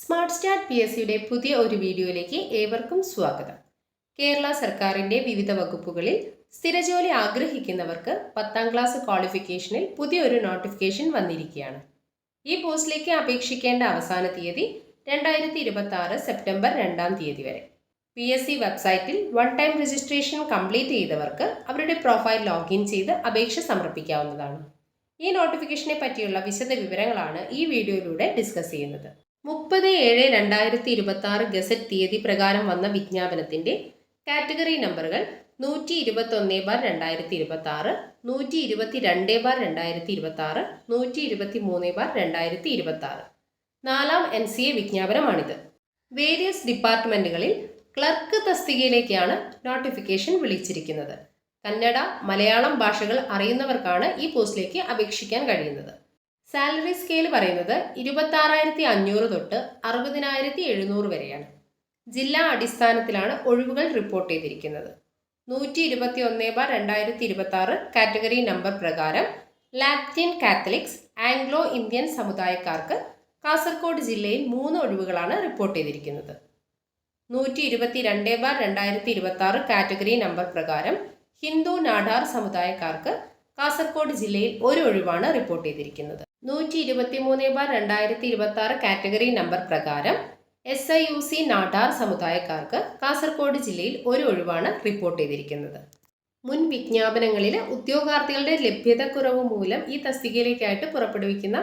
Smart start PSCയുടെ പുതിയ ഒരു വീഡിയോയിലേക്ക് ഏവർക്കും സ്വാഗതം. കേരള സർക്കാരിൻ്റെ വിവിധ വകുപ്പുകളിൽ സ്ഥിരജോലി ആഗ്രഹിക്കുന്നവർക്ക് 10ാം ക്ലാസ് ക്വാളിഫിക്കേഷനിൽ പുതിയൊരു നോട്ടിഫിക്കേഷൻ വന്നിരിക്കുകയാണ്. ഈ പോസ്റ്റിലേക്ക് അപേക്ഷിക്കേണ്ട അവസാന തീയതി 2026 സെപ്റ്റംബർ 2-ാം തീയതി വരെ. PSC വെബ്സൈറ്റിൽ വൺ ടൈം രജിസ്ട്രേഷൻ കംപ്ലീറ്റ് ചെയ്തവർക്ക് അവരുടെ പ്രൊഫൈൽ ലോഗിൻ ചെയ്ത് അപേക്ഷ സമർപ്പിക്കാവുന്നതാണ്. ഈ നോട്ടിഫിക്കേഷനെ പറ്റിയുള്ള വിശദ വിവരങ്ങളാണ് ഈ വീഡിയോയിലൂടെ ഡിസ്കസ് ചെയ്യുന്നത്. 30/7/2026 ഗസറ്റ് തീയതി പ്രകാരം വന്ന വിജ്ഞാപനത്തിന്റെ കാറ്റഗറി നമ്പറുകൾ 121/2026, 122/2026, 123/2026. 4ാം NCA വിജ്ഞാപനമാണിത്. വേരിയസ് ഡിപ്പാർട്ട്മെന്റുകളിൽ ക്ലർക്ക് തസ്തികയിലേക്കാണ് നോട്ടിഫിക്കേഷൻ വിളിച്ചിരിക്കുന്നത്. കന്നഡ, മലയാളം ഭാഷകൾ അറിയുന്നവർക്കാണ് ഈ പോസ്റ്റിലേക്ക് അപേക്ഷിക്കാൻ കഴിയുന്നത്. സാലറി സ്കെയിൽ പറയുന്നത് 26,500 തൊട്ട് 60,700 വരെയാണ്. ജില്ലാ അടിസ്ഥാനത്തിലാണ് ഒഴിവുകൾ റിപ്പോർട്ട് ചെയ്തിരിക്കുന്നത്. 121/2026 കാറ്റഗറി നമ്പർ പ്രകാരം ലാറ്റിൻ കാത്തലിക്സ്, ആംഗ്ലോ ഇന്ത്യൻ സമുദായക്കാർക്ക് കാസർഗോഡ് ജില്ലയിൽ 3 ഒഴിവുകളാണ് റിപ്പോർട്ട് ചെയ്തിരിക്കുന്നത്. 122/2026 കാറ്റഗറി നമ്പർ പ്രകാരം ഹിന്ദു നാടാർ സമുദായക്കാർക്ക് കാസർഗോഡ് ജില്ലയിൽ 1 ഒഴിവാണ് റിപ്പോർട്ട് ചെയ്തിരിക്കുന്നത്. 123/2026 കാറ്റഗറി നമ്പർ പ്രകാരം SIUC നാടാർ സമുദായക്കാർക്ക് കാസർഗോഡ് ജില്ലയിൽ 1 ഒഴിവാണ് റിപ്പോർട്ട് ചെയ്തിരിക്കുന്നത്. മുൻ വിജ്ഞാപനങ്ങളിൽ ഉദ്യോഗാർത്ഥികളുടെ ലഭ്യതക്കുറവ് മൂലം ഈ തസ്തികയിലേക്കായിട്ട് പുറപ്പെടുവിക്കുന്ന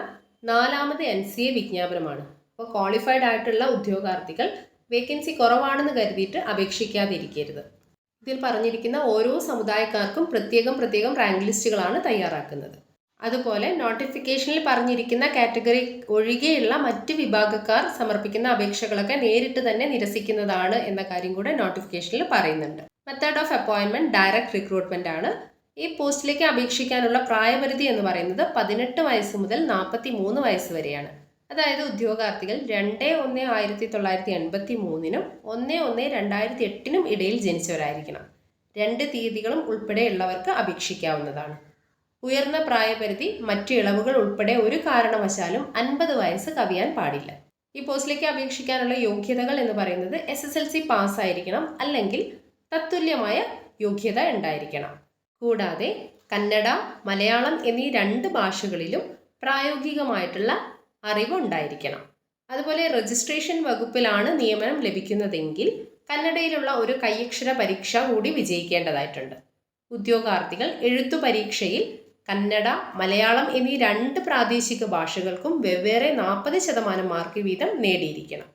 4ാമത് NCA വിജ്ഞാപനമാണ്. അപ്പോൾ ക്വാളിഫൈഡ് ആയിട്ടുള്ള ഉദ്യോഗാർത്ഥികൾ വേക്കൻസി കുറവാണെന്ന് കരുതിയിട്ട് അപേക്ഷിക്കാതിരിക്കരുത്. ഇതിൽ പറഞ്ഞിരിക്കുന്ന ഓരോ സമുദായക്കാർക്കും പ്രത്യേകം റാങ്ക് ലിസ്റ്റുകളാണ് തയ്യാറാക്കുന്നത്. അതുപോലെ നോട്ടിഫിക്കേഷനിൽ പറഞ്ഞിരിക്കുന്ന കാറ്റഗറി ഒഴികെയുള്ള മറ്റ് വിഭാഗക്കാർ സമർപ്പിക്കുന്ന അപേക്ഷകളൊക്കെ നേരിട്ട് തന്നെ നിരസിക്കുന്നതാണ് എന്ന കാര്യം കൂടെ നോട്ടിഫിക്കേഷനിൽ പറയുന്നുണ്ട്. മെത്തേഡ് ഓഫ് അപ്പോയിൻമെന്റ് ഡയറക്റ്റ് റിക്രൂട്ട്മെന്റ് ആണ്. ഈ പോസ്റ്റിലേക്ക് അപേക്ഷിക്കാനുള്ള പ്രായപരിധി എന്ന് പറയുന്നത് 18 വയസ്സ് മുതൽ 43 വയസ്സ് വരെയാണ്. അതായത് ഉദ്യോഗാർത്ഥികൾ 2/1/1983 1/1/2008 ഇടയിൽ ജനിച്ചവരായിരിക്കണം. 2 തീയതികളും ഉൾപ്പെടെയുള്ളവർക്ക് അപേക്ഷിക്കാവുന്നതാണ്. ഉയർന്ന പ്രായപരിധി, മറ്റ് ഇളവുകൾ ഉൾപ്പെടെ ഒരു കാരണവശാലും 50 വയസ്സ് കവിയാൻ പാടില്ല. ഈ പോസ്റ്റിലേക്ക് അപേക്ഷിക്കാനുള്ള യോഗ്യതകൾ എന്ന് പറയുന്നത് SSLC പാസ്സായിരിക്കണം, അല്ലെങ്കിൽ തത്തുല്യമായ യോഗ്യത ഉണ്ടായിരിക്കണം. കൂടാതെ കന്നഡ, മലയാളം എന്നീ 2 ഭാഷകളിലും പ്രായോഗികമായിട്ടുള്ള അറിവ് ഉണ്ടായിരിക്കണം. അതുപോലെ രജിസ്ട്രേഷൻ വകുപ്പിലാണ് നിയമനം ലഭിക്കുന്നതെങ്കിൽ കന്നഡയിലുള്ള ഒരു കൈയക്ഷര പരീക്ഷ കൂടി വിജയിക്കേണ്ടതായിട്ടുണ്ട്. ഉദ്യോഗാർത്ഥികൾ എഴുത്തു പരീക്ഷയിൽ കന്നഡ, മലയാളം എന്നീ 2 പ്രാദേശിക ഭാഷകൾക്കും വെവ്വേറെ 40% മാർക്ക് വീതം നേടിയിരിക്കണം.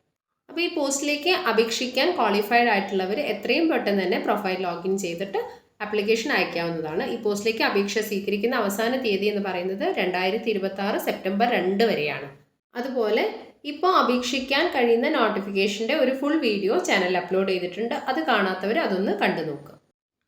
അപ്പോൾ ഈ പോസ്റ്റിലേക്ക് അപേക്ഷിക്കാൻ ക്വാളിഫൈഡ് ആയിട്ടുള്ളവർ എത്രയും പെട്ടെന്ന് തന്നെ പ്രൊഫൈൽ ലോഗിൻ ചെയ്തിട്ട് ആപ്ലിക്കേഷൻ അയക്കാവുന്നതാണ്. ഈ പോസ്റ്റിലേക്ക് അപേക്ഷ സ്വീകരിക്കുന്ന അവസാന തീയതി എന്ന് പറയുന്നത് 2026 സെപ്റ്റംബർ 2 വരെയാണ്. അതുപോലെ ഇപ്പോൾ അപേക്ഷിക്കാൻ കഴിയുന്ന നോട്ടിഫിക്കേഷൻ്റെ ഒരു ഫുൾ വീഡിയോ ചാനലിൽ അപ്ലോഡ് ചെയ്തിട്ടുണ്ട്. അത് കാണാത്തവർ അതൊന്ന് കണ്ടു നോക്കുക.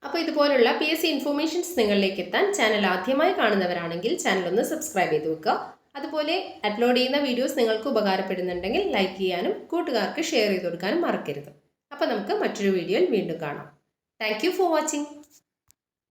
അപ്പോൾ ഇതുപോലുള്ള PSC ഇൻഫോർമേഷൻസ് നിങ്ങളിലേക്ക് എത്താൻ ചാനൽ ആദ്യമായി കാണുന്നവരാണെങ്കിൽ ചാനൽ ഒന്ന് സബ്സ്ക്രൈബ് ചെയ്ത് വെക്കുക. അതുപോലെ അപ്ലോഡ് ചെയ്യുന്ന വീഡിയോസ് നിങ്ങൾക്ക് ഉപകാരപ്പെടുന്നുണ്ടെങ്കിൽ ലൈക്ക് ചെയ്യാനും കൂട്ടുകാർക്ക് ഷെയർ ചെയ്ത് കൊടുക്കാനും മറക്കരുത്. അപ്പോൾ നമുക്ക് മറ്റൊരു വീഡിയോയിൽ വീണ്ടും കാണാം. Thank you for watching.